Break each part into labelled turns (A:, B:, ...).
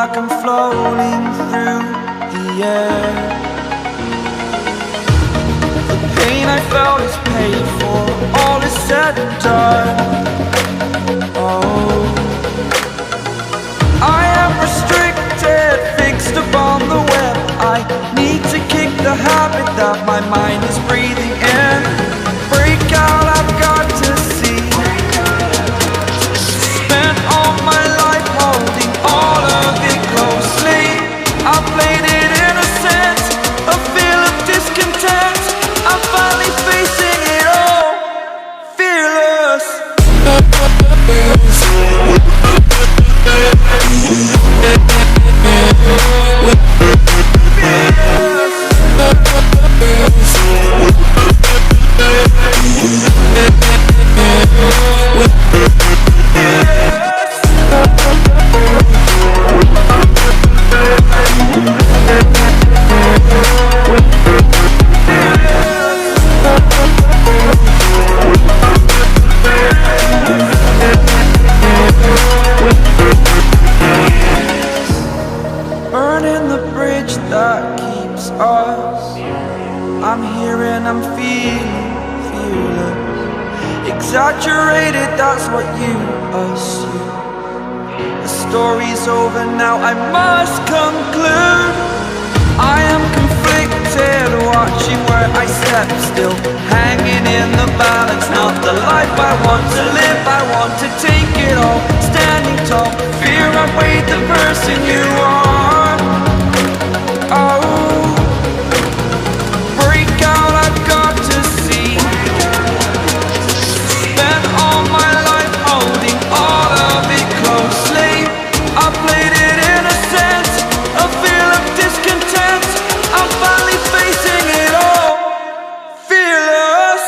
A: like I'm floating through the air. The pain I felt is paid for, all is said and done. Oh, I am restricted, fixed upon the web. I need to kick the habit that my mind is breathing in. Break out, I've got to see. Spent all my life holding all of it closely. I played it innocent, a feel of discontent. I'm finally facing it all, fearless. Burning the bridge that keeps us. I'm here and I'm feeling fearless. Exaggerated, that's what you assume. The story's over now, I must conclude. I am conflicted, watching where I step still, hanging in the balance. Not the life I want to live, I want to take it all. Standing tall, fear I weighed the person you are. Oh, break out, I've got to see. Spent all my life holding all of it closely. I played it innocent, a feel of discontent. I'm finally facing it all, fearless.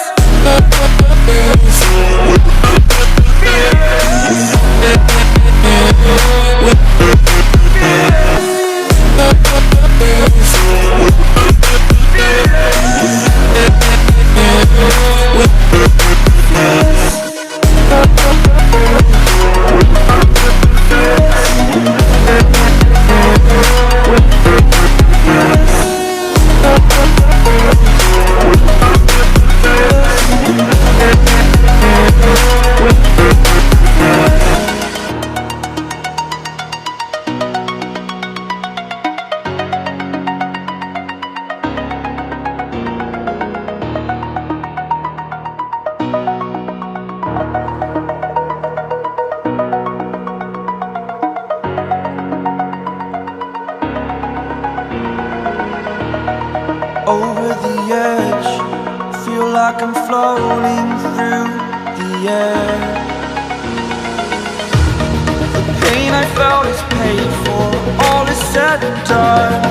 A: Over the edge, feel like I'm floating through the air. The pain I felt is paid for, all is said and done.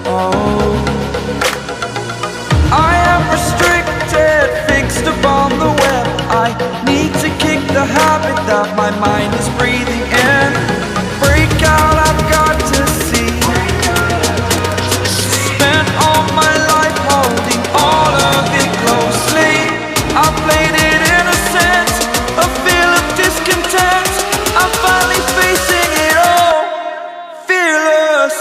A: Oh, I am restricted, fixed upon the web. I need to kick the habit that my mind is breathing in. Break out, I've got to see. Spent all my life holding all of it closely. I played it innocent, a feel of discontent. I'm finally facing it all, fearless.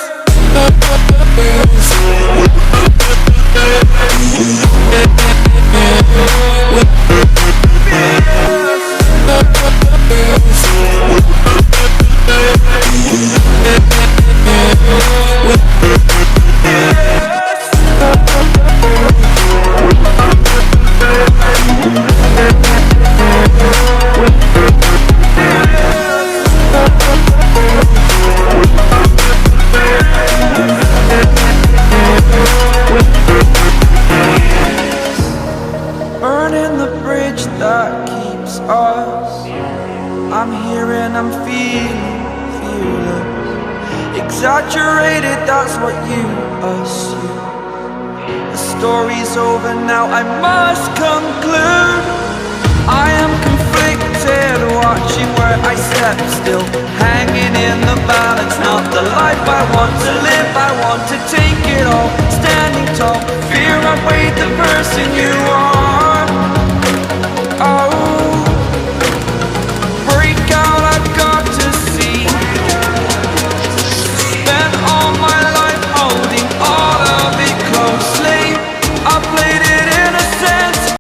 A: Burning the bridge that keeps us. I'm here and I'm feeling fearless. Exaggerated, that's what you assume. The story's over now, I must conclude. I am conflicted, watching where I step still, hanging in the balance. Not the life I want to live, I want to take it all. Standing tall, fear I weighed the person you